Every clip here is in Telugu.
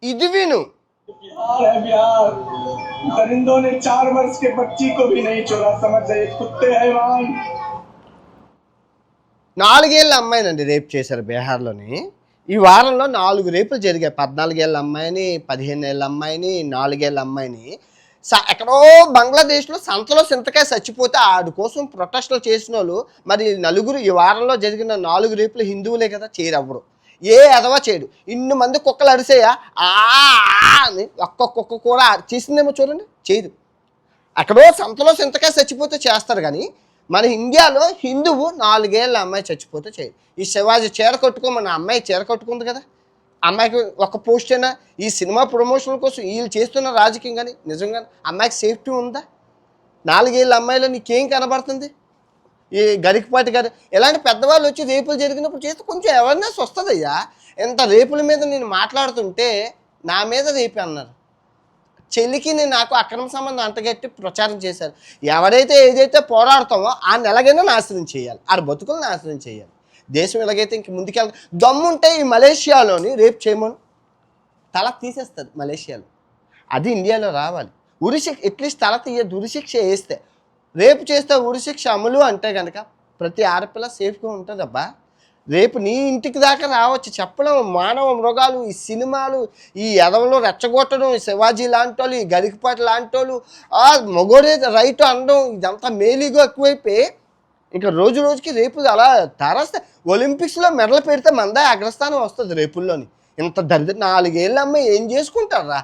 ఇది విను. बिहार है बिहार। दरिंदों ने 4 वर्ष के बच्ची को भी नहीं छोड़ा, समझ रहे कुत्ते हैवान। 4 ఏళ్ళ అమ్మాయినండి రేప్ చేశారు బీహార్లోని. ఈ వారంలో 4 రేపులు జరిగాయి. 14 ఏళ్ళ అమ్మాయిని, 15 ఏళ్ళ అమ్మాయిని, 4 ఏళ్ళ అమ్మాయిని. ఎక్కడో బంగ్లాదేశ్లో సంతలో సింతకాయ చచ్చిపోతే ఆడి కోసం ప్రొటెస్టులు చేసిన వాళ్ళు మరి నలుగురు ఈ వారంలో జరిగిన 4 రేపులు హిందువులే కదా, చేయరెవ్వరు. ఏ ఎదవా చేయడు. ఇన్ని మంది కుక్కలు అరిసేయా అని ఒక్కొక్క కుక్క కూడా చేసిందేమో చూడండి, చేయదు. ఎక్కడో సంతలో సింతకాయ చచ్చిపోతే చేస్తారు కానీ మన ఇండియాలో హిందువు 4 ఏళ్ళ అమ్మాయి చచ్చిపోతే చేయదు. ఈ శివాజీ చీర కట్టుకోమని అమ్మాయి చీర కట్టుకుంది కదా, అమ్మాయికి ఒక పోస్ట్ అయినా ఈ సినిమా ప్రమోషన్ల కోసం వీళ్ళు చేస్తున్న రాజకీయం కానీ నిజంగా అమ్మాయికి సేఫ్టీ ఉందా? 4 ఏళ్ళ అమ్మాయిలో నీకేం కనబడుతుంది? ఈ గరికపాటి గారు ఇలాంటి పెద్దవాళ్ళు వచ్చి రేపులు జరిగినప్పుడు చేస్తే కొంచెం అవేర్నెస్ వస్తుందయ్యా. ఇంత రేపుల మీద నేను మాట్లాడుతుంటే నా మీద రేపే అన్నారు. చెల్లికి నాకు అక్రమ సంబంధం అంటగట్టి ప్రచారం చేశారు. ఎవరైతే ఏదైతే పోరాడతామో ఆ నెలగైనా నాశనం చేయాలి, ఆ బతుకులు నాశనం చేయాలి. దేశం ఎలాగైతే ఇంక ముందుకెళ్ళ దమ్ముంటే ఈ మలేషియాలోని రేపు చేయమను, తల తీసేస్తుంది మలేషియాలో. అది ఇండియాలో రావాలి. ఉరిశిక్ష అట్లీస్ట్ తల తీయద్దు, ఉరిశిక్ష వేస్తే. రేపు చేస్తే ఉరిశిక్ష అమలు అంటే కనుక ప్రతి ఆడపిల్ల సేఫ్గా ఉంటుంది. అబ్బా రేపు నీ ఇంటికి దాకా రావచ్చు, చెప్పడం. మానవ మృగాలు, ఈ సినిమాలు, ఈ ఎదవలో రెచ్చగొట్టడం, శివాజీ లాంటి వాళ్ళు, ఈ గరికపాటి లాంటి వాళ్ళు, మగోడే రైట్ అనడం, ఇదంతా మేలీగా ఎక్కువైపోయి ఇంకా రోజు రోజుకి రేపు అలా తారాస్తే ఒలింపిక్స్లో మెడల్ పెడితే మందే అగ్రస్థానం వస్తుంది రేపుల్లోని. ఇంత దరిద్ర 4 ఏళ్ళ అమ్మాయి ఏం చేసుకుంటారా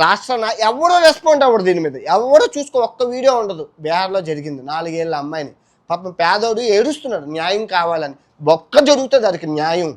రాష్ట్రాన? ఎవడో రెస్పాండ్ అవ్వడు దీని మీద, ఎవడో చూసుకో, ఒక్క వీడియో ఉండదు. బీహార్లో జరిగింది 4 ఏళ్ళ అమ్మాయిని. పాపం పేదోడు ఏడుస్తున్నాడు న్యాయం కావాలని. ఒక్క జరుగుతుంది దానికి న్యాయం.